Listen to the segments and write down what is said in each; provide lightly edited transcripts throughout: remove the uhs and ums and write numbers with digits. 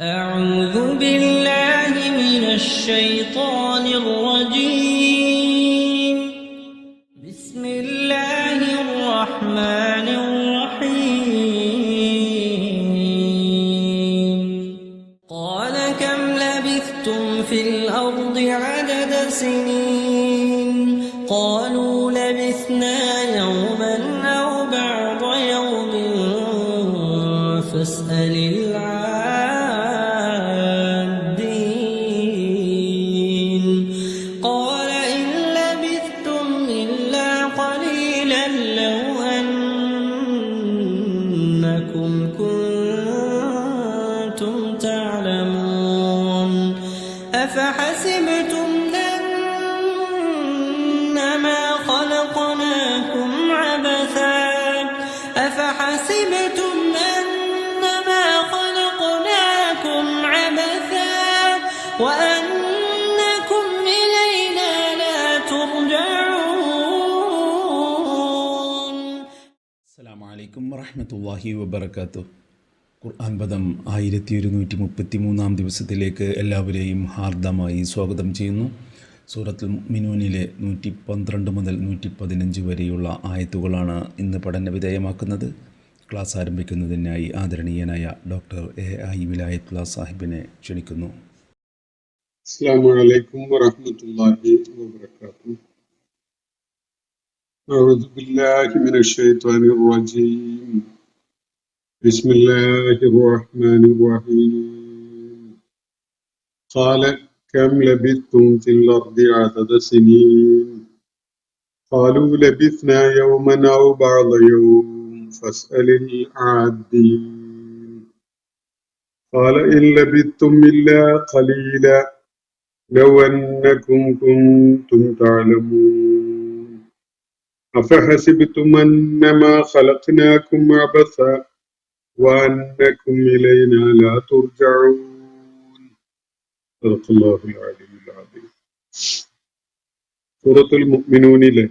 أعوذ بالله من الشيطان الرجيم. بسم الله الرحمن الرحيم. قال كم لبثتم في الأرض عدد سنين قالوا لبثنا يوما أو بعض يوم فاسأل العادين. قال إن لبثتم إلا قليلا لو أنكم كنتم تعلمون. أفحسبتم أنما خلقناكم عبثا أفحسبتم أنما خلقناكم عبثا وأنكم إلينا لا ترجعون. السلام عليكم ورحمة الله وبركاته. ഖുർആൻ പദം 1133 ദിവസത്തിലേക്ക് എല്ലാവരെയും ഹാർദമായി സ്വാഗതം ചെയ്യുന്നു. സൂറത്തുൽ മുഅ്മിനൂനിലെ 112 മുതൽ 115 വരെയുള്ള ആയത്തുകളാണ് ഇന്ന് പഠന വിധേയമാക്കുന്നത്. ക്ലാസ് ആരംഭിക്കുന്നതിനായി ആദരണീയനായ ഡോക്ടർ AI വിലായത്തുള്ള സാഹിബിനെ ക്ഷണിക്കുന്നു. അസ്സലാമു അലൈക്കും വറഹ്മത്തുള്ളാഹി വബറകാതുഹു. അഊദു ബില്ലാഹി മിനശ് ശൈത്വാനിർ റജീം. ബിസ്മില്ലാഹിർ റഹ്മാനിർ റഹീം. ഖാല കം ലബിത്തും ഫിൽ അർദി അദദ സിനീൻ ഖാലൂ ലബിത്നാ യൗമൻ ഔ ബഅദ യൗം ഫസ്അലിൽ ആദീൻ. ഖാല ഇൻ ലബിത്തും ഇല്ലാ ഖലീലാ لو أنكم كنتم تعلمون. أفحسبتم أنما خلقناكم عبثا وأنكم إلينا لا ترجعون. صدق الله العلي العظيم. സൂറത്തുൽ മുഅ്മിനൂനിലെ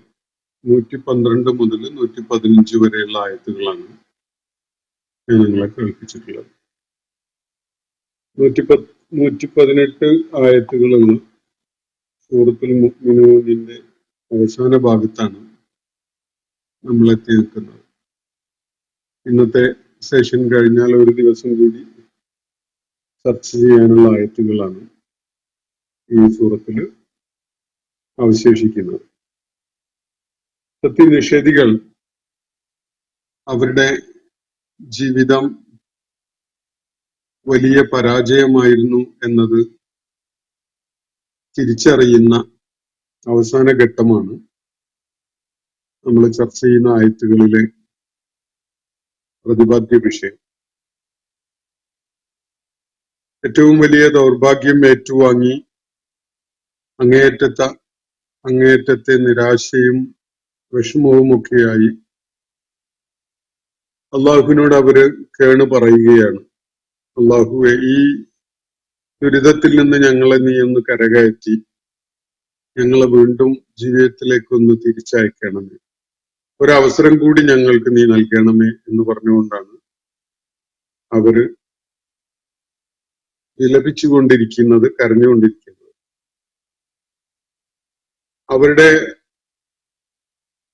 112 മുതൽ 115 വരെയുള്ള ആയത്തുകളാണ് ഞാൻ നിങ്ങളെ കേൾപ്പിച്ചിട്ടുള്ളത്. 118 ആയത്തുകളുള്ള സൂറത്തുൽ മുഅ്മിനൂനിന്റെ അവസാന ഭാഗത്താണ് നമ്മൾ എത്തി നിൽക്കുന്നത്. ഇന്നത്തെ സെഷൻ കഴിഞ്ഞാൽ ഒരു ദിവസം കൂടി ചർച്ച ചെയ്യാനുള്ള ആയത്തുകളാണ് ഈ സൂറത്തിൽ അവശേഷിക്കുന്നത്. സത്യനിഷേധികൾ അവരുടെ ജീവിതം വലിയ പരാജയമായിരുന്നു എന്നത് തിരിച്ചറിയുന്ന അവസാന ഘട്ടമാണ് നമ്മൾ ചർച്ച ചെയ്യുന്ന ആയത്തുകളിലെ പ്രതിപാദ്യ വിഷയം. ഏറ്റവും വലിയ ദൗർഭാഗ്യം ഏറ്റുവാങ്ങി അങ്ങേയറ്റത്തെ നിരാശയും വിഷമവുമൊക്കെയായി അള്ളാഹുവിനോട് അവര് കേണു പറയുകയാണ്. അള്ളാഹുവെ, ഈ ദുരിതത്തിൽ നിന്ന് ഞങ്ങളെ നീ ഒന്ന് കരകയറ്റി ഞങ്ങളെ വീണ്ടും ജീവിതത്തിലേക്കൊന്ന് തിരിച്ചയക്കണമേ, ഒരവസരം കൂടി ഞങ്ങൾക്ക് നീ നൽകണമേ എന്ന് പറഞ്ഞുകൊണ്ടാണ് അവര് വിലപിച്ചുകൊണ്ടിരിക്കുന്നത്, കരഞ്ഞുകൊണ്ടിരിക്കുന്നത്. അവരുടെ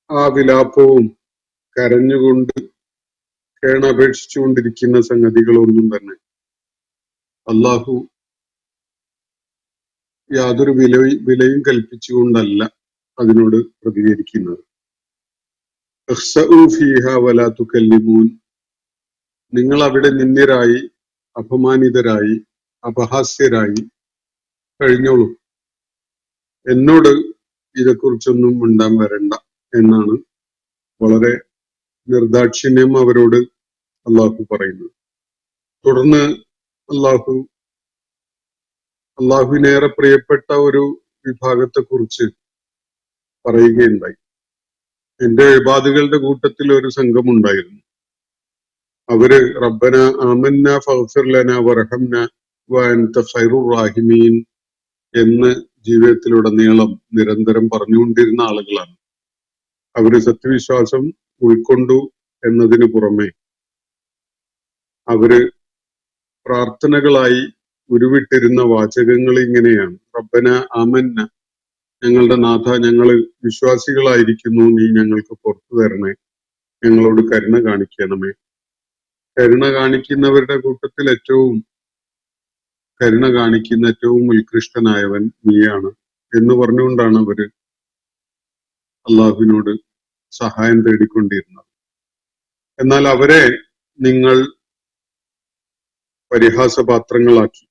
ആ വിലാപവും കരഞ്ഞുകൊണ്ട് കേണപേക്ഷിച്ചുകൊണ്ടിരിക്കുന്ന സംഗതികളൊന്നും തന്നെ അള്ളാഹു യാതൊരു വിലയും കൽപ്പിച്ചുകൊണ്ടല്ല അതിനോട് പ്രതികരിക്കുന്നത്. നിങ്ങൾ അവിടെ നിന്ദ്യരായി, അപമാനിതരായി, അപഹാസ്യരായി കഴിഞ്ഞോളൂ, എന്നോട് ഇതേക്കുറിച്ചൊന്നും മിണ്ടാൻ വരണ്ട എന്നാണ് വളരെ നിർദാക്ഷിണ്യം അവരോട് അള്ളാഹു പറയുന്നത്. തുടർന്ന് അള്ളാഹുവിനേറെ പ്രിയപ്പെട്ട ഒരു വിഭാഗത്തെ കുറിച്ച് പറയുകയുണ്ടായി. എന്റെ ഇബാദുകളുടെ കൂട്ടത്തിൽ ഒരു സംഘമുണ്ടായിരുന്നു. അവര് റബ്ബന ആമന്ന ഫഗ്ഫിർ ലനാ വർഹംന വഅൻത ഖൈറുർ റാഹിമീൻ എന്ന് ജീവിതത്തിലുടനീളം നിരന്തരം പറഞ്ഞുകൊണ്ടിരുന്ന ആളുകളാണ്. അവര് സത്യവിശ്വാസം ഉൾക്കൊണ്ടു എന്നതിന് പുറമെ അവര് പ്രാർത്ഥനകളായി ഉരുവിട്ടിരുന്ന വാചകങ്ങൾ ഇങ്ങനെയാണ്: റബ്ബന ആമന്ന, ഞങ്ങളുടെ നാഥ, ഞങ്ങൾ വിശ്വാസികളായിരിക്കുന്നു, നീ ഞങ്ങൾക്ക് പുറത്തു തരണേ, ഞങ്ങളോട് കരുണ കാണിക്കണമേ. കരുണ കാണിക്കുന്നവരുടെ കൂട്ടത്തിൽ ഏറ്റവും കരുണ കാണിക്കുന്ന ഏറ്റവും ഉത്കൃഷ്ടനായവൻ നീയാണ് എന്ന് പറഞ്ഞുകൊണ്ടാണ് അവര് അള്ളാഹുവിനോട് സഹായം തേടിക്കൊണ്ടിരുന്നത്. എന്നാൽ അവരെ നിങ്ങൾ പരിഹാസപാത്രങ്ങളാക്കി,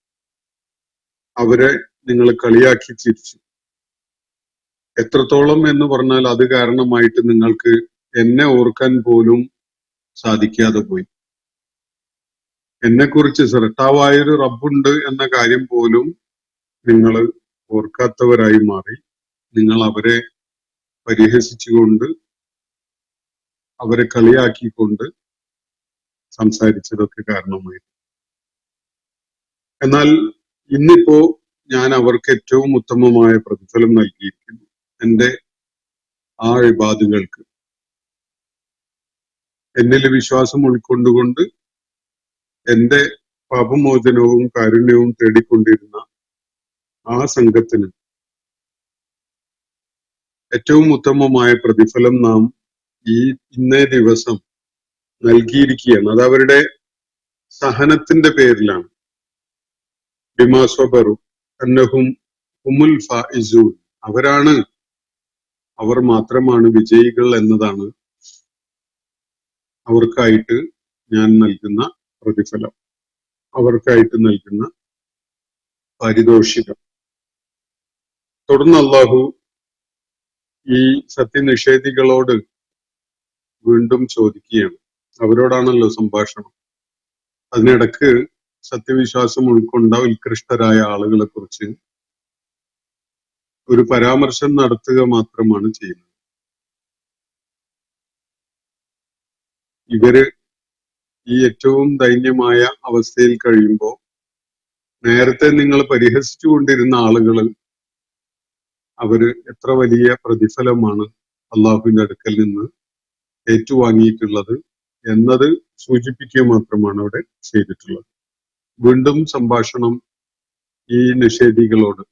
അവരെ നിങ്ങൾ കളിയാക്കി ചിരിച്ചു. എത്രത്തോളം എന്ന് പറഞ്ഞാൽ അത് കാരണമായിട്ട് നിങ്ങൾക്ക് എന്നെ ഓർക്കാൻ പോലും സാധിക്കാതെ പോയി. എന്നെക്കുറിച്ച് സൃഷ്ടാവായൊരു റബ്ബുണ്ട് എന്ന കാര്യം പോലും നിങ്ങൾ ഓർക്കാത്തവരായി മാറി. നിങ്ങൾ അവരെ പരിഹസിച്ചുകൊണ്ട്, അവരെ കളിയാക്കിക്കൊണ്ട് സംസാരിച്ചതൊക്കെ കാരണമായി. എന്നാൽ ഇന്നിപ്പോ ഞാൻ അവർക്ക് ഏറ്റവും ഉത്തമമായ പ്രതിഫലം നൽകിയിരിക്കുന്നു. എന്റെ ആ ഇബാദുകൾക്ക് എന്നിൽ വിശ്വാസം ഉൾക്കൊണ്ടുകൊണ്ട് എന്റെ പാപമോചനവും കാരുണ്യവും തേടിക്കൊണ്ടിരുന്ന ആ സംഘത്തിന് ഏറ്റവും ഉത്തമമായ പ്രതിഫലം നാം ഈ ഇന്നേ ദിവസം നൽകിയിരിക്കുകയാണ്. അത് അവരുടെ സഹനത്തിന്റെ പേരിലാണ്. ബിമാ സ്വബറു അന്നഹും ഹുമുൽ ഫായിസൂൻ, അവർ മാത്രമാണ് വിജയികൾ എന്നതാണ് അവർക്കായിട്ട് ഞാൻ നൽകുന്ന പ്രതിഫലം, അവർക്കായിട്ട് നൽകുന്ന പാരിതോഷികം. തുടർന്ന് അള്ളാഹു ഈ സത്യനിഷേധികളോട് വീണ്ടും ചോദിക്കുകയാണ്. അവരോടാണല്ലോ സംഭാഷണം. അതിനിടക്ക് സത്യവിശ്വാസം ഉൾക്കൊണ്ട ഉത്കൃഷ്ടരായ ആളുകളെ കുറിച്ച് ഒരു പരാമർശം നടത്തുക മാത്രമാണ് ചെയ്യുന്നത്. ഇവര് ഈ ഏറ്റവും ദൈന്യമായ അവസ്ഥയിൽ കഴിയുമ്പോൾ നേരത്തെ നിങ്ങൾ പരിഹസിച്ചുകൊണ്ടിരുന്ന ആളുകൾ അവര് എത്ര വലിയ പ്രതിഫലമാണ് അള്ളാഹുവിന്റെ അടുക്കൽ നിന്ന് ഏറ്റുവാങ്ങിയിട്ടുള്ളത് എന്നത് സൂചിപ്പിക്കുക മാത്രമാണ് അവിടെ ചെയ്തിട്ടുള്ളത്. വീണ്ടും സംഭാഷണം ഈ നിഷേധികളോട്.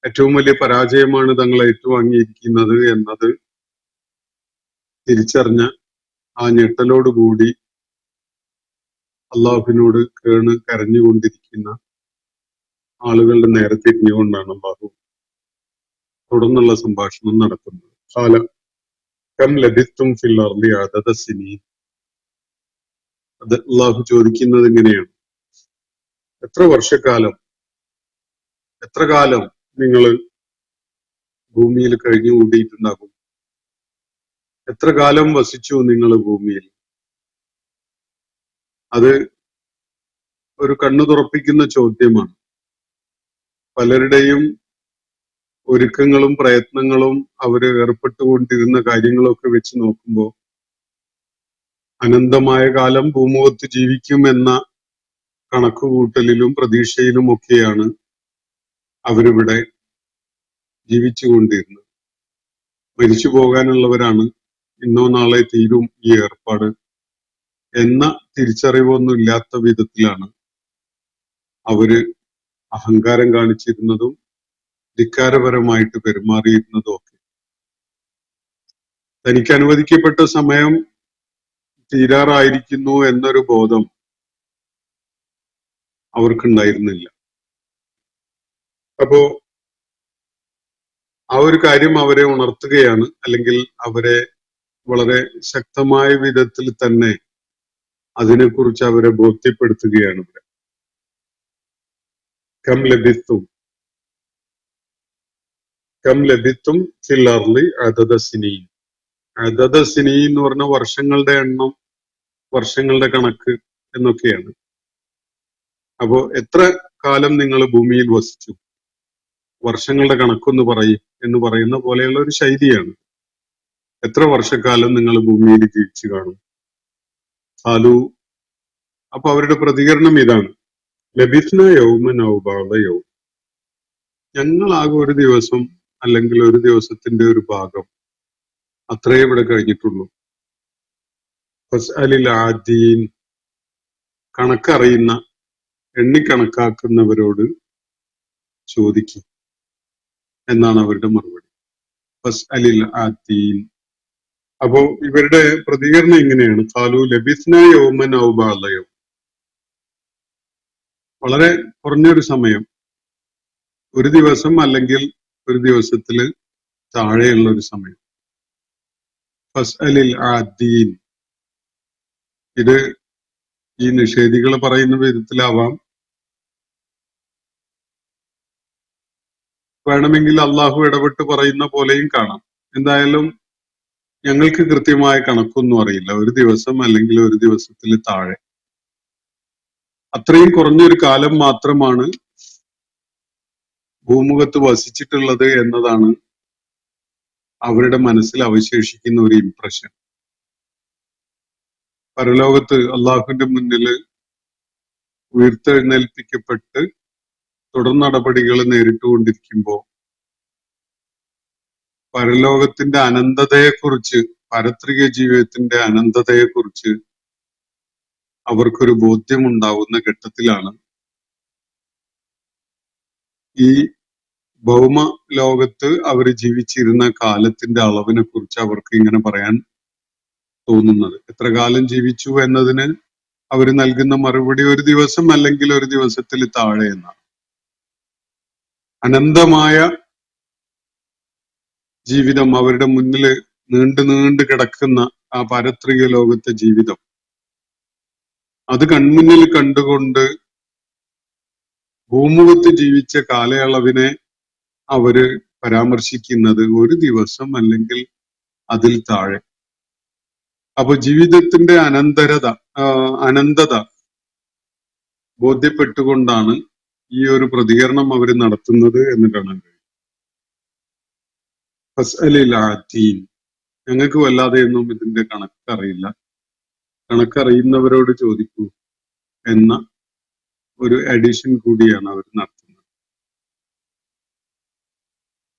ഏറ്റവും വലിയ പരാജയമാണ് തങ്ങൾ ഏറ്റുവാങ്ങിയിരിക്കുന്നത് എന്നത് തിരിച്ചറിഞ്ഞ ആ ഞെട്ടലോടുകൂടി അള്ളാഹുവിനോട് കരഞ്ഞുകൊണ്ടിരിക്കുന്ന ആളുകളുടെ നേരെ തിരിഞ്ഞുകൊണ്ടാണ് അള്ളാഹു തുടർന്നുള്ള സംഭാഷണം നടത്തുന്നത്. ഖാല കം ലബിത്തും ഫിൽ അർളി അദദ സിനീൻ. അത് അള്ളാഹു ചോദിക്കുന്നത് ഇങ്ങനെയാണ്: എത്ര കാലം നിങ്ങൾ ഭൂമിയിൽ കഴിഞ്ഞുകൂടിയിട്ടുണ്ടാകും? എത്ര കാലം വസിച്ചു നിങ്ങൾ ഭൂമിയിൽ? അത് ഒരു കണ്ണു തുറപ്പിക്കുന്ന ചോദ്യമാണ്. പലരുടെയും ഒരുക്കങ്ങളും പ്രയത്നങ്ങളും അവര് ഏർപ്പെട്ടുകൊണ്ടിരുന്ന കാര്യങ്ങളൊക്കെ വെച്ച് നോക്കുമ്പോൾ അനന്തമായ കാലം ഭൂമുഖത്ത് ജീവിക്കുമെന്ന കണക്കുകൂട്ടലിലും പ്രതീക്ഷയിലും ഒക്കെയാണ് അവരിവിടെ ജീവിച്ചുകൊണ്ടിരുന്നത്. മരിച്ചു പോകാനുള്ളവരാണ്, ഇന്നോ നാളെ തീരും ഈ ഏർപ്പാട് എന്ന തിരിച്ചറിവൊന്നും ഇല്ലാത്ത വിധത്തിലാണ് അവര് അഹങ്കാരം കാണിച്ചിരുന്നതും ധിക്കാരപരമായിട്ട് പെരുമാറിയിരുന്നതും ഒക്കെ. തനിക്ക് അനുവദിക്കപ്പെട്ട സമയം തീരാറായിരിക്കുന്നു എന്നൊരു ബോധം അവർക്കുണ്ടായിരുന്നില്ല. അപ്പോ ആ ഒരു കാര്യം അവരെ ഉണർത്തുകയാണ്, അല്ലെങ്കിൽ അവരെ വളരെ ശക്തമായ വിധത്തിൽ തന്നെ അതിനെക്കുറിച്ച് അവരെ ബോധ്യപ്പെടുത്തുകയാണ് ഇവിടെ. കം ലബിത്തും ഫിൽ അർളി അദദ സിനീൻ. അദദ സിനീൻ എന്ന് പറഞ്ഞ വർഷങ്ങളുടെ എണ്ണം, വർഷങ്ങളുടെ കണക്ക് എന്നൊക്കെയാണ്. അപ്പോ എത്ര കാലം നിങ്ങൾ ഭൂമിയിൽ വസിച്ചു, വർഷങ്ങളുടെ കണക്കൊന്ന് പറയും എന്ന് പറയുന്ന പോലെയുള്ള ഒരു ശൈലിയാണ്. എത്ര വർഷക്കാലം നിങ്ങൾ ഭൂമിയിൽ ജീവിച്ചു കാണും? സാലു, അപ്പൊ അവരുടെ പ്രതികരണം ഇതാണ്: ലബിസ്ന യൗമൻ ഔ ബഅദ യൗം. ഞങ്ങളാകെ ഒരു ദിവസം അല്ലെങ്കിൽ ഒരു ദിവസത്തിന്റെ ഒരു ഭാഗം അത്രേ ഇവിടെ കഴിഞ്ഞിട്ടുള്ളൂ. ഫസ്അലിൽ ആദീൻ. കണക്കറിയുന്ന എണ്ണിക്കണക്കാക്കുന്നവരോട് ചോദിക്കും എന്നാണ് അവരുടെ മറുപടി. ഫസ് അലിൽ ആത്തീൻ. അപ്പോ ഇവരുടെ പ്രതികരണം എങ്ങനെയാണ്? ഖാലു ലബിസ്ന യൗമൻ ഔ ബഅദ യൗം. വളരെ കുറഞ്ഞൊരു സമയം, ഒരു ദിവസം അല്ലെങ്കിൽ ഒരു ദിവസത്തില് താഴെയുള്ള ഒരു സമയം. ഫസ് അലിൽ ആദീൻ. ഇത് ഈ നിഷേധികൾ പറയുന്ന വിധത്തിലാവാം, വേണമെങ്കിൽ അള്ളാഹു ഇടപെട്ട് പറയുന്ന പോലെയും കാണാം. എന്തായാലും ഞങ്ങൾക്ക് കൃത്യമായ കണക്കൊന്നും അറിയില്ല, ഒരു ദിവസം അല്ലെങ്കിൽ ഒരു ദിവസത്തിൽ താഴെ, അത്രയും കുറഞ്ഞൊരു കാലം മാത്രമാണ് ഭൂമുഖത്ത് വസിച്ചിട്ടുള്ളത് എന്നതാണ് അവരുടെ മനസ്സിൽ അവശേഷിക്കുന്ന ഒരു ഇംപ്രഷൻ. പരലോകത്ത് അള്ളാഹുവിന്റെ മുന്നിൽ ഉയർത്തെഴുന്നേൽപ്പിക്കപ്പെട്ട് തുടർ നടപടികൾ നേരിട്ടുകൊണ്ടിരിക്കുമ്പോൾ പരലോകത്തിന്റെ അനന്തതയെക്കുറിച്ച്, പാരത്രിക ജീവിതത്തിന്റെ അനന്തതയെക്കുറിച്ച് അവർക്കൊരു ബോധ്യമുണ്ടാവുന്ന ഘട്ടത്തിലാണ് ഈ ഭൗമ ലോകത്ത് അവർ ജീവിച്ചിരുന്ന കാലത്തിന്റെ അളവിനെ കുറിച്ച് അവർക്ക് ഇങ്ങനെ പറയാൻ തോന്നുന്നത്. എത്ര കാലം ജീവിച്ചു എന്നതിന് അവർ നൽകുന്ന മറുപടി ഒരു ദിവസം അല്ലെങ്കിൽ ഒരു ദിവസത്തിൽ താഴെ എന്നാണ്. അനന്തമായ ജീവിതം അവരുടെ മുന്നിൽ നീണ്ടു കിടക്കുന്ന ആ പാരത്രിക ലോകത്തെ ജീവിതം, അത് കൺമുന്നിൽ കണ്ടുകൊണ്ട് ഭൂമുഖത്ത് ജീവിച്ച കാലയളവിനെ അവര് പരാമർശിക്കുന്നത് ഒരു ദിവസം അല്ലെങ്കിൽ അതിൽ താഴെ. അപ്പൊ ജീവിതത്തിന്റെ അനന്തത ബോധ്യപ്പെട്ടുകൊണ്ടാണ് ഈ ഒരു പ്രതികരണം അവർ നടത്തുന്നത് എന്ന് കാണാൻ കഴിയും. ഫസ്അലിൽ ആതീൻ. ഞങ്ങൾക്ക് വല്ലാതെയൊന്നും ഇതിന്റെ കണക്കറിയില്ല, കണക്കറിയുന്നവരോട് ചോദിക്കൂ എന്ന ഒരു അഡീഷൻ കൂടിയാണ് അവർ നടത്തുന്നത്.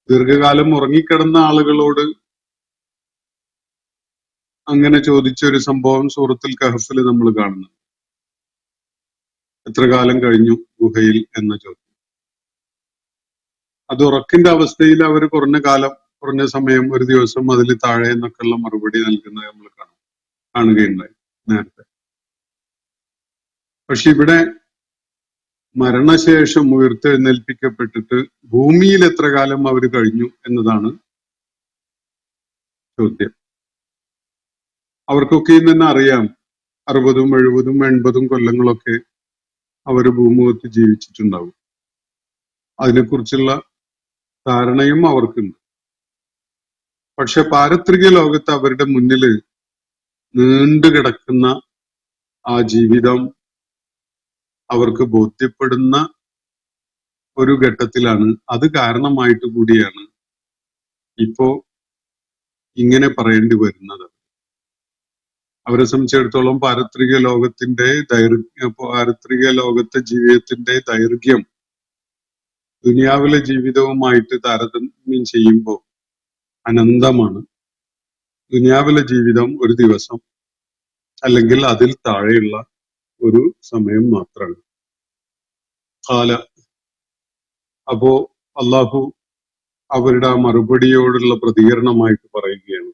ദീർഘകാലം ഉറങ്ങിക്കിടന്ന ആളുകളോട് അങ്ങനെ ചോദിച്ച ഒരു സംഭവം സൂറത്തുൽ കഹഫിൽ നമ്മൾ കാണുന്നു. എത്ര കാലം കഴിഞ്ഞു ഗുഹയിൽ എന്ന ചോദ്യം. അത് ഉറക്കിന്റെ അവസ്ഥയിൽ അവർ കുറഞ്ഞ സമയം, ഒരു ദിവസം, അതിൽ താഴെ എന്നൊക്കെയുള്ള മറുപടി നൽകുന്നത് നമ്മൾ കാണുകയുണ്ടായി നേരത്തെ. പക്ഷെ ഇവിടെ മരണശേഷം ഉയർത്തെഴുന്നേൽപ്പിക്കപ്പെട്ടിട്ട് ഭൂമിയിൽ എത്ര കാലം അവർ കഴിഞ്ഞു എന്നതാണ് ചോദ്യം. അവർക്കൊക്കെ തന്നെ അറിയാം 60, 70, 80 കൊല്ലങ്ങളൊക്കെ അവർ ഭൂമുഖത്ത് ജീവിച്ചിട്ടുണ്ടാവും. അതിനെക്കുറിച്ചുള്ള ധാരണയും അവർക്കുണ്ട്. പക്ഷെ പാരത്രിക ലോകത്ത് അവരുടെ മുന്നിൽ നീണ്ടുകിടക്കുന്ന ആ ജീവിതം അവർക്ക് ബോധ്യപ്പെടുന്ന ഒരു ഘട്ടത്തിലാണ്, അത് കാരണമായിട്ട് കൂടിയാണ് ഇപ്പോ ഇങ്ങനെ പറയേണ്ടി വരുന്നത്. അവരെ സംബന്ധിച്ചിടത്തോളം പാരത്രിക ലോകത്തെ ജീവിതത്തിന്റെ ദൈർഘ്യം ദുനിയാവിലെ ജീവിതവുമായിട്ട് താരതമ്യം ചെയ്യുമ്പോൾ അനന്തമാണ്. ദുനിയാവിലെ ജീവിതം ഒരു ദിവസം അല്ലെങ്കിൽ അതിൽ താഴെയുള്ള ഒരു സമയം മാത്രമാണ്. കാല. അപ്പോ അള്ളാഹു അവരുടെ ആ മറുപടിയോടുള്ള പ്രതികരണമായിട്ട് പറയുകയാണ്.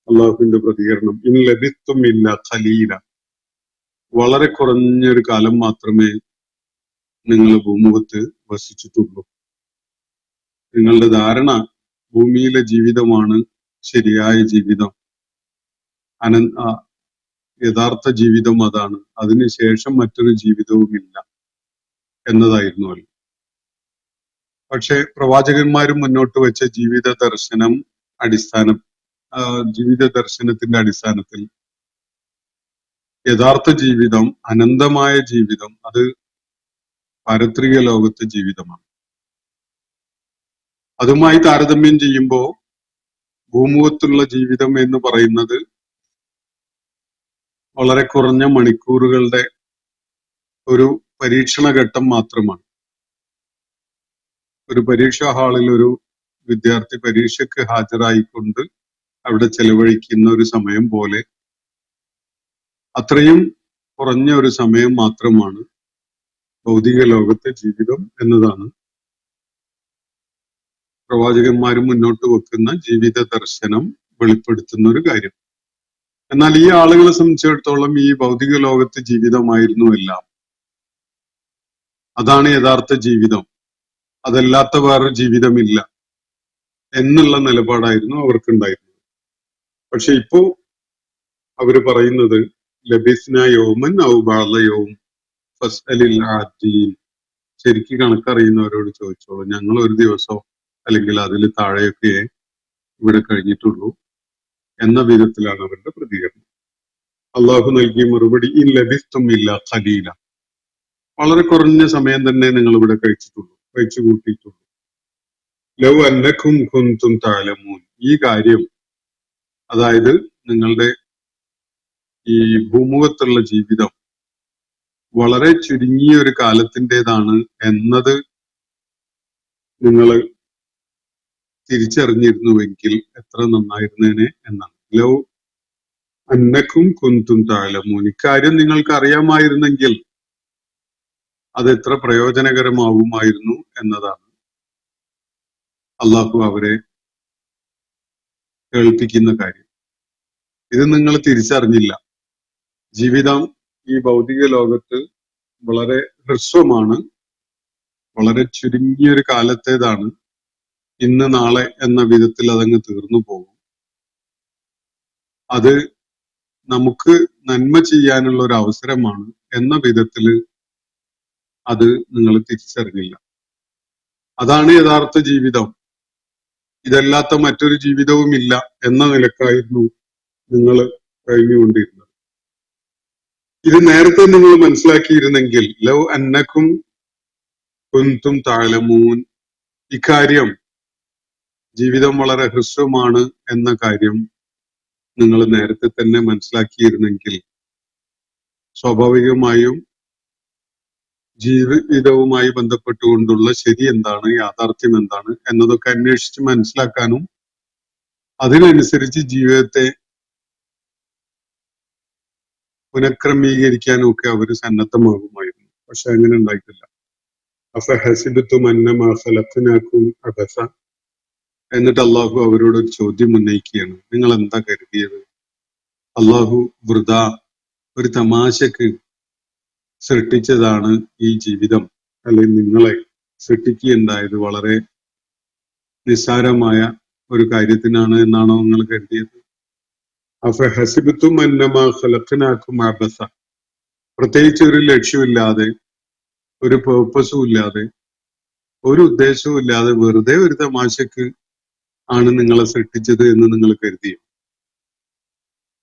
അള്ളാഹുവിന്റെ പ്രതികരണം, ഇൻ ലബിത്തും ഇല്ല ഖലീല. വളരെ കുറഞ്ഞൊരു കാലം മാത്രമേ നിങ്ങൾ ഭൂമുഖത്ത് വസിച്ചിട്ടുള്ളൂ. നിങ്ങളുടെ ധാരണ ഭൂമിയിലെ ജീവിതമാണ് ശരിയായ ജീവിതം, യഥാർത്ഥ ജീവിതം അതാണ്, അതിനുശേഷം മറ്റൊരു ജീവിതവുമില്ല എന്നതായിരുന്നുവല്ലോ. പക്ഷെ പ്രവാചകന്മാരും മുന്നോട്ട് വെച്ച ജീവിത ദർശനത്തിന്റെ അടിസ്ഥാനത്തിൽ യഥാർത്ഥ ജീവിതം, അനന്തമായ ജീവിതം, അത് പാരത്രിക ലോകത്തെ ജീവിതമാണ്. അതുമായി താരതമ്യം ചെയ്യുമ്പോൾ ഭൂമുഖത്തുള്ള ജീവിതം എന്ന് പറയുന്നത് വളരെ കുറഞ്ഞ മണിക്കൂറുകളുടെ ഒരു പരീക്ഷണഘട്ടം മാത്രമാണ്. ഒരു പരീക്ഷാ ഹാളിൽ ഒരു വിദ്യാർത്ഥി പരീക്ഷയ്ക്ക് ഹാജരായിക്കൊണ്ട് അവിടെ ചെലവഴിക്കുന്ന ഒരു സമയം പോലെ, അത്രയും കുറഞ്ഞ ഒരു സമയം മാത്രമാണ് ഭൗതിക ലോകത്തെ ജീവിതം എന്നതാണ് പ്രവാചകന്മാരും മുന്നോട്ട് വെക്കുന്ന ജീവിത ദർശനം വെളിപ്പെടുത്തുന്ന ഒരു കാര്യം. എന്നാൽ ഈ ആളുകളെ സംബന്ധിച്ചിടത്തോളം ഈ ഭൗതിക ലോകത്തെ ജീവിതമായിരുന്നു എല്ലാം. അതാണ് യഥാർത്ഥ ജീവിതം, അതല്ലാത്ത വേറൊരു ജീവിതമില്ല എന്നുള്ള നിലപാടായിരുന്നു അവർക്കുണ്ടായിരുന്നത്. പക്ഷെ ഇപ്പോ അവര് പറയുന്നത് ലബിസ്ന യൗമൻ ഔ ബഅദ യൗം ഫസ്അലിൽ ആദീൻ. ശരിക്ക് കണക്കറിയുന്നവരോട് ചോദിച്ചോളൂ, ഞങ്ങൾ ഒരു ദിവസമോ അല്ലെങ്കിൽ അതിൽ താഴെയൊക്കെ ഇവിടെ കഴിഞ്ഞിട്ടുള്ളൂ എന്ന വിധത്തിലാണ് അവരുടെ പ്രതികരണം. അള്ളാഹു നൽകിയ മറുപടി ഇൻ ലബിസ്തും ഇല്ല ഖലീല, വളരെ കുറഞ്ഞ സമയം തന്നെ നിങ്ങൾ ഇവിടെ കഴിച്ചു കൂട്ടിയിട്ടുള്ളൂ. ലൗ അന്നക്കും കുന്തും തഅലമൂൻ, ഈ കാര്യം, അതായത് നിങ്ങളുടെ ഈ ഭൂമുഖത്തുള്ള ജീവിതം വളരെ ചുരുങ്ങിയ ഒരു കാലത്തിൻ്റെതാണ് എന്നത് നിങ്ങൾ തിരിച്ചറിഞ്ഞിരുന്നുവെങ്കിൽ എത്ര നന്നായിരുന്നേനെ എന്നാണ്. ലൗ അന്നക്കും കുന്തും തഅലമൂൻ, ഇക്കാര്യം നിങ്ങൾക്ക് അറിയാമായിരുന്നെങ്കിൽ അത് എത്ര പ്രയോജനകരമാവുമായിരുന്നു എന്നതാണ് അള്ളാഹു അവരെ കേൾപ്പിക്കുന്ന കാര്യം. ഇത് നിങ്ങൾ തിരിച്ചറിഞ്ഞില്ല. ജീവിതം ഈ ഭൗതിക ലോകത്ത് വളരെ ഹ്രസ്വമാണ്, വളരെ ചുരുങ്ങിയൊരു കാലത്തേതാണ്. ഇന്ന് നാളെ എന്ന വിധത്തിൽ അതങ്ങ് തീർന്നു പോകും. അത് നമുക്ക് നന്മ ചെയ്യാനുള്ള ഒരു അവസരമാണ് എന്ന വിധത്തില് അത് നിങ്ങൾ തിരിച്ചറിഞ്ഞില്ല. അതാണ് യഥാർത്ഥ ജീവിതം, ഇതല്ലാത്ത മറ്റൊരു ജീവിതവും ഇല്ല എന്ന നിലക്കായിരുന്നു നിങ്ങൾ കഴിഞ്ഞുകൊണ്ടിരുന്നത്. ഇത് നേരത്തെ നിങ്ങൾ മനസ്സിലാക്കിയിരുന്നെങ്കിൽ ലൗ അന്നക്കും കുന്തും തഅലമൂൻ, ഇക്കാര്യം ജീവിതം വളരെ ഹ്രസ്വമാണ് എന്ന കാര്യം നിങ്ങൾ നേരത്തെ തന്നെ മനസ്സിലാക്കിയിരുന്നെങ്കിൽ സ്വാഭാവികമായും ജീവിതവുമായി ബന്ധപ്പെട്ടുകൊണ്ടുള്ള ശരി എന്താണ്, യാഥാർത്ഥ്യം എന്താണ് എന്നതൊക്കെ അന്വേഷിച്ച് മനസ്സിലാക്കാനും അതിനനുസരിച്ച് ജീവിതത്തെ പുനഃക്രമീകരിക്കാനും ഒക്കെ അവർ സന്നദ്ധമാകുമായിരുന്നു. പക്ഷെ അങ്ങനെ ഉണ്ടായിട്ടില്ല. അഫഹസിബത്തും അന്നമാ ഖലഖനാകും അബസ, എന്നിട്ട് അള്ളാഹു അവരോട് ഒരു ചോദ്യം ഉന്നയിക്കുകയാണ്. നിങ്ങൾ എന്താ കരുതിയത് അള്ളാഹു വൃഥാ ഒരു തമാശക്ക് സൃഷ്ടിച്ചതാണ് ഈ ജീവിതം, അല്ലെങ്കിൽ നിങ്ങളെ സൃഷ്ടിക്കുകയുണ്ടായത് വളരെ നിസ്സാരമായ ഒരു കാര്യത്തിനാണ് എന്നാണോ നിങ്ങൾ കരുതിയത്? അഫഹസിബത്തും അന്നമാ ഖലഖനാകും അബസ, പ്രത്യേകിച്ച് ഒരു ലക്ഷ്യമില്ലാതെ, ഒരു പേർപ്പസും ഇല്ലാതെ, ഒരു ഉദ്ദേശവും ഇല്ലാതെ വെറുതെ ഒരു തമാശക്ക് ആണ് നിങ്ങളെ സൃഷ്ടിച്ചത് എന്ന് നിങ്ങൾ കരുതി.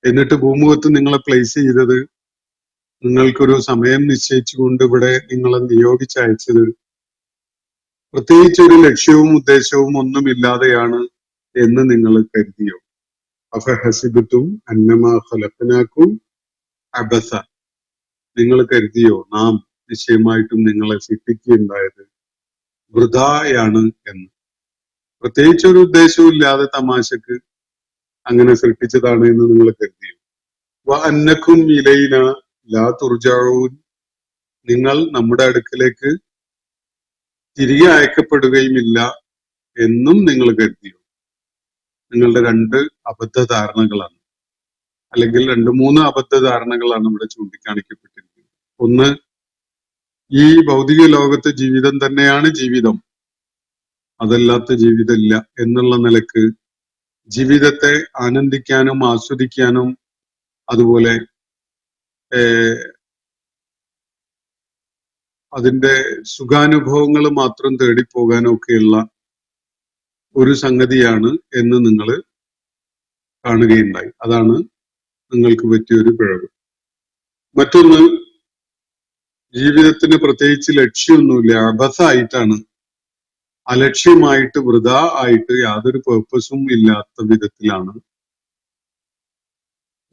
എന്നിട്ട് ഭൂമുഖത്ത് നിങ്ങളെ പ്ലേസ് ചെയ്തത്, നിങ്ങൾക്കൊരു സമയം നിശ്ചയിച്ചുകൊണ്ട് ഇവിടെ നിങ്ങളെ നിയോഗിച്ചയച്ചത് പ്രത്യേകിച്ച് ഒരു ലക്ഷ്യവും ഉദ്ദേശവും ഒന്നുമില്ലാതെയാണ് എന്ന് നിങ്ങൾ കരുതിയോ? അഫഹസിബത്തും അന്നമാ ഖലഖനാകും അബസ, നിങ്ങൾ കരുതിയോ നാം നിശ്ചയമായിട്ടും നിങ്ങളെ സൃഷ്ടിക്കുകയുണ്ടായത് വൃഥായാണ് എന്ന്? പ്രത്യേകിച്ച് ഒരു ഉദ്ദേശവും ഇല്ലാതെ തമാശക്ക് അങ്ങനെ സൃഷ്ടിച്ചതാണ് എന്ന് നിങ്ങൾ കരുതിയോ? വ അന്നക്കും ഇലൈന ലാ തുർജഊൻ, നിങ്ങൾ നമ്മുടെ അടുക്കലേക്ക് തിരികെ അയക്കപ്പെടുകയുമില്ല എന്നും നിങ്ങൾ കരുതിയോ? നിങ്ങളുടെ രണ്ട് അബദ്ധധാരണകളാണ്, അല്ലെങ്കിൽ 2-3 അബദ്ധധാരണകളാണ് ഇവിടെ ചൂണ്ടിക്കാണിക്കപ്പെട്ടിരിക്കുന്നത്. ഒന്ന്, ഈ ഭൗതിക ലോകത്തെ ജീവിതം തന്നെയാണ് ജീവിതം, അതല്ലാത്ത ജീവിതമില്ല എന്നുള്ള നിലക്ക് ജീവിതത്തെ ആനന്ദിക്കാനും ആസ്വദിക്കാനും അതുപോലെ അതിന്റെ സുഖാനുഭവങ്ങൾ മാത്രം തേടിപ്പോകാനും ഒക്കെയുള്ള ഒരു സംഗതിയാണ് എന്ന് നിങ്ങൾ കാണുകയുണ്ടായി. അതാണ് നിങ്ങൾക്ക് പറ്റിയൊരു പിഴവ്. മറ്റൊന്ന്, ജീവിതത്തിന് പ്രത്യേകിച്ച് ലക്ഷ്യമൊന്നുമില്ല, അബദ്ധമായിട്ടാണ്, അലക്ഷ്യമായിട്ട്, വൃഥാ ആയിട്ട്, യാതൊരു പേർപ്പസും ഇല്ലാത്ത വിധത്തിലാണ്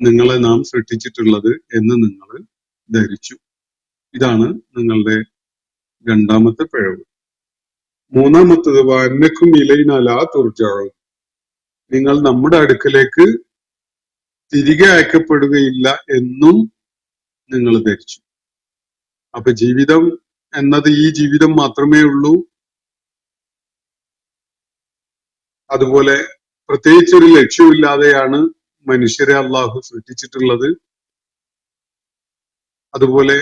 നിങ്ങളെ നാം സൃഷ്ടിച്ചിട്ടുള്ളത് എന്ന് നിങ്ങൾ ധരിച്ചു. ഇതാണ് നിങ്ങളുടെ രണ്ടാമത്തെ പിഴവ്. മൂന്നാമത്തത്, വന്നക്കും ഇലൈന ലാ തുർജഊൻ, നിങ്ങൾ നമ്മുടെ അടുക്കലേക്ക് തിരികെ അയക്കപ്പെടുകയില്ല എന്നും നിങ്ങൾ ധരിച്ചു. അപ്പൊ ജീവിതം എന്നത് ഈ ജീവിതം മാത്രമേ ഉള്ളൂ, അതുപോലെ പ്രത്യേകിച്ചൊരു ലക്ഷ്യമില്ലാതെയാണ് മനുഷ്യരെ അള്ളാഹു സൃഷ്ടിച്ചിട്ടുള്ളത്. അതുപോലെ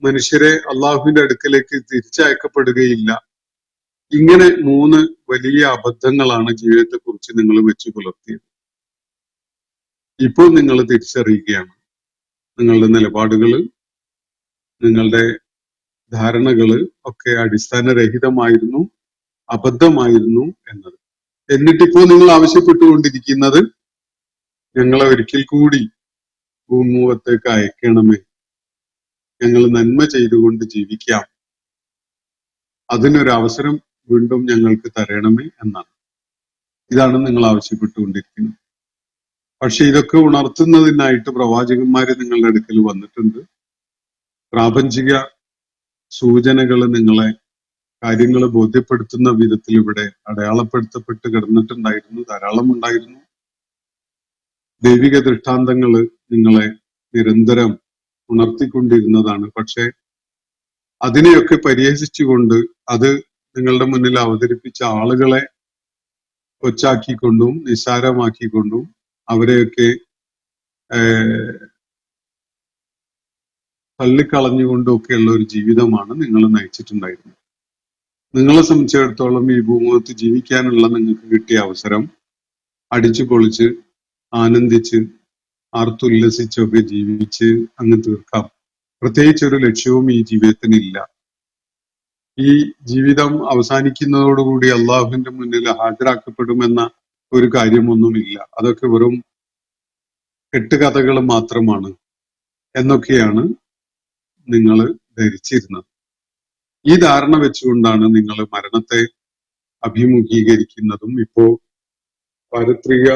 മനുഷ്യരെ അള്ളാഹുവിന്റെ അടുക്കലേക്ക് തിരിച്ചയക്കപ്പെടുകയില്ല. ഇങ്ങനെ 3 വലിയ അബദ്ധങ്ങളാണ് ജീവിതത്തെ കുറിച്ച് നിങ്ങൾ വെച്ച് പുലർത്തിയത്. ഇപ്പോൾ നിങ്ങൾ തിരിച്ചറിയുകയാണ് നിങ്ങളുടെ നിലപാടുകള്, നിങ്ങളുടെ ധാരണകള് ഒക്കെ അടിസ്ഥാനരഹിതമായിരുന്നു, അബദ്ധമായിരുന്നു എന്നത്. എന്നിട്ടിപ്പോ നിങ്ങൾ ആവശ്യപ്പെട്ടുകൊണ്ടിരിക്കുന്നത് ഞങ്ങളെ ഒരിക്കൽ കൂടി ഭൂമുഖത്തേക്ക് അയക്കണമേ, ഞങ്ങൾ നന്മ ചെയ്തുകൊണ്ട് ജീവിക്കാം, അതിനൊരവസരം വീണ്ടും ഞങ്ങൾക്ക് തരണമേ എന്നാണ്. ഇതാണ് നിങ്ങൾ ആവശ്യപ്പെട്ടുകൊണ്ടിരിക്കുന്നത്. പക്ഷെ ഇതൊക്കെ ഉണർത്തുന്നതിനായിട്ട് പ്രവാചകന്മാര് നിങ്ങളുടെ അടുക്കൽ വന്നിട്ടുണ്ട്. പ്രാപഞ്ചിക സൂചനകൾ നിങ്ങളെ കാര്യങ്ങൾ ബോധ്യപ്പെടുത്തുന്ന വിധത്തിൽ ഇവിടെ അടയാളപ്പെടുത്തപ്പെട്ട് കിടന്നിട്ടുണ്ടായിരുന്നു, ധാരാളം ഉണ്ടായിരുന്നു. ദൈവിക ദൃഷ്ടാന്തങ്ങള് നിങ്ങളെ നിരന്തരം ഉണർത്തിക്കൊണ്ടിരുന്നതാണ്. പക്ഷെ അതിനെയൊക്കെ പരിഹസിച്ചുകൊണ്ട് അത് നിങ്ങളുടെ മുന്നിൽ അവതരിപ്പിച്ച ആളുകളെ കൊച്ചാക്കിക്കൊണ്ടും നിസ്സാരമാക്കിക്കൊണ്ടും അവരെയൊക്കെ തള്ളിക്കളഞ്ഞുകൊണ്ടും ഒക്കെയുള്ള ഒരു ജീവിതമാണ് നിങ്ങൾ നയിച്ചിട്ടുണ്ടായിരുന്നത്. നിങ്ങളെ സംബന്ധിച്ചിടത്തോളം ഈ ഭൂമുഖത്ത് ജീവിക്കാനുള്ള നിങ്ങൾക്ക് കിട്ടിയ അവസരം അടിച്ചു പൊളിച്ച് ആനന്ദിച്ച് ആർത്തുല്ലസിച്ചൊക്കെ ജീവിച്ച് അങ്ങ് തീർക്കാം. പ്രത്യേകിച്ച് ഒരു ലക്ഷ്യവും ഈ ജീവിതത്തിനില്ല. ഈ ജീവിതം അവസാനിക്കുന്നതോടുകൂടി അള്ളാഹുവിന്റെ മുന്നിൽ ഹാജരാക്കപ്പെടുമെന്ന ഒരു കാര്യമൊന്നുമില്ല. അതൊക്കെ വെറും കെട്ടുകഥകൾ മാത്രമാണ് എന്നൊക്കെയാണ് നിങ്ങൾ ധരിച്ചിരുന്നത്. ഈ ധാരണ വെച്ചുകൊണ്ടാണ് നിങ്ങൾ മരണത്തെ അഭിമുഖീകരിക്കുന്നതും ഇപ്പോ പാരത്രിക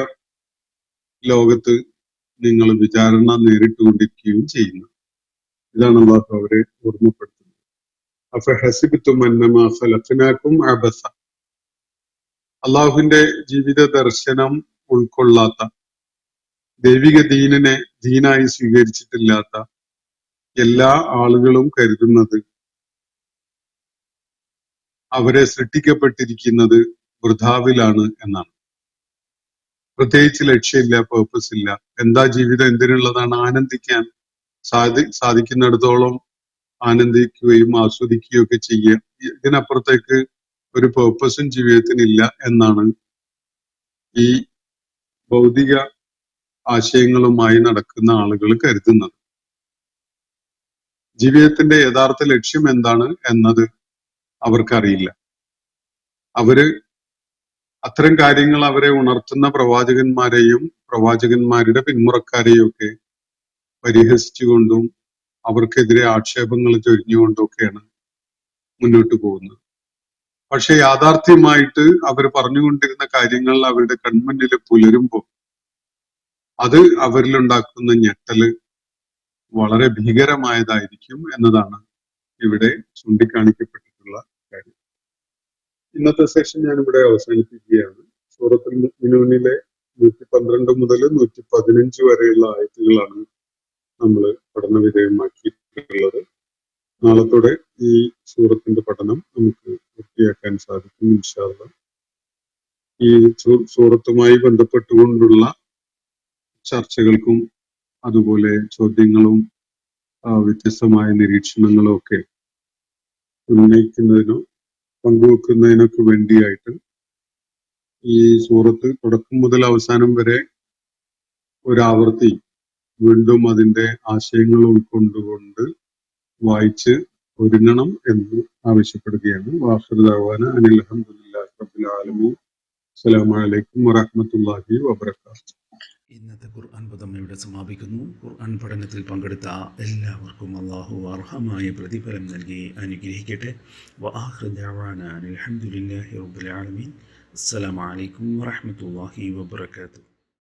ലോകത്ത് നിങ്ങൾ വിചാരണ നേരിട്ടുകൊണ്ടിരിക്കുകയും ചെയ്യുന്നത്. ഇതാണ് അള്ളാഹു അവരെ ഓർമ്മപ്പെടുത്തുന്നത്. അഫഹസിബ്തും അന്നമാ ഖലഖനാകും അബസ. അള്ളാഹുവിന്റെ ജീവിത ദർശനം ഉൾക്കൊള്ളാത്ത, ദൈവിക ദീനിനെ ദീനായി സ്വീകരിച്ചിട്ടില്ലാത്ത എല്ലാ ആളുകളും കരുതുന്നത് അവരെ സൃഷ്ടിക്കപ്പെട്ടിരിക്കുന്നത് വൃഥാവിലാണ് എന്നാണ്. പ്രത്യേകിച്ച് ലക്ഷ്യമില്ല, പേർപ്പസ് ഇല്ല. എന്താ ജീവിതം, എന്തിനുള്ളതാണ്? ആനന്ദിക്കാൻ സാധിക്കുന്നിടത്തോളം ആനന്ദിക്കുകയും ആസ്വദിക്കുകയും ഒക്കെ ചെയ്യുക. ഇതിനപ്പുറത്തേക്ക് ഒരു പേർപ്പസും ജീവിതത്തിനില്ല എന്നാണ് ഈ ഭൗതിക ആശയങ്ങളുമായി നടക്കുന്ന ആളുകൾ കരുതുന്നത്. ജീവിതത്തിന്റെ യഥാർത്ഥ ലക്ഷ്യം എന്താണ് എന്നത് അവർക്കറിയില്ല. അവര് അത്തരം കാര്യങ്ങൾ അവരെ ഉണർത്തുന്ന പ്രവാചകന്മാരെയും പ്രവാചകന്മാരുടെ പിന്മുറക്കാരെയും ഒക്കെ പരിഹസിച്ചുകൊണ്ടും അവർക്കെതിരെ ആക്ഷേപങ്ങൾ ചൊരിഞ്ഞുകൊണ്ടും ഒക്കെയാണ് മുന്നോട്ട് പോകുന്നത്. പക്ഷെ യാഥാർത്ഥ്യമായിട്ട് അവർ പറഞ്ഞുകൊണ്ടിരുന്ന കാര്യങ്ങൾ അവരുടെ കൺമുന്നിൽ പുലരുമ്പോൾ അത് അവരിലുണ്ടാക്കുന്ന ഞെട്ടല് വളരെ ഭീകരമായതായിരിക്കും എന്നതാണ് ഇവിടെ ചൂണ്ടിക്കാണിക്കപ്പെട്ടിട്ടുള്ള കാര്യം. ഇന്നത്തെ സെഷൻ ഞാൻ ഇവിടെ അവസാനിപ്പിക്കുകയാണ്. സൂറത്തുൽ മുഅ്മിനൂനിലെ 112 മുതൽ 115 വരെയുള്ള ആയത്തുകളാണ് നമ്മൾ പഠന വിധേയമാക്കിയിട്ടുള്ളത്. നാളത്തോടെ ഈ സൂറത്തിന്റെ പഠനം നമുക്ക് പൂർത്തിയാക്കാൻ സാധിക്കും ഇൻഷാ അല്ലാഹ്. ഈ സൂറത്തുമായി ബന്ധപ്പെട്ടുകൊണ്ടുള്ള ചർച്ചകൾക്കും അതുപോലെ ചോദ്യങ്ങളും വ്യത്യസ്തമായ നിരീക്ഷണങ്ങളും ഒക്കെ ഉന്നയിക്കുന്നതിനോ പങ്കുവെക്കുന്നതിനൊക്കെ വേണ്ടിയായിട്ട് ഈ സൂറത്ത് തുടക്കം മുതൽ അവസാനം വരെ ഒരാവർത്തി വീണ്ടും അതിന്റെ ആശയങ്ങൾ ഉൾക്കൊണ്ടുകൊണ്ട് വായിച്ച് ഒരുങ്ങണം എന്ന് ആവശ്യപ്പെടുകയാണ്. വാഖിറു ദഅ്വാന അനിൽ ഹംദുലില്ലാഹി റബ്ബിൽ ആലമീൻ. അസ്സലാമു അലൈക്കും വറഹ്മത്തുള്ളാഹി വബറകാതുഹു. ഇന്നത്തെ ഖുർആൻ പദം ഇവിടെ സമാപിക്കുന്നു. ഖുർആൻ പഠനത്തിൽ പങ്കെടുത്ത എല്ലാവർക്കും അള്ളാഹു അർഹമായ പ്രതിഫലം നൽകി അനുഗ്രഹിക്കട്ടെ. വആഖിറു ദഅ്വാന അനിൽ ഹംദുലില്ലാഹി റബ്ബിൽ ആലമീൻ. അസ്സലാമു അലൈക്കും വറഹ്മത്തുള്ളാഹി വബറകാതുഹു.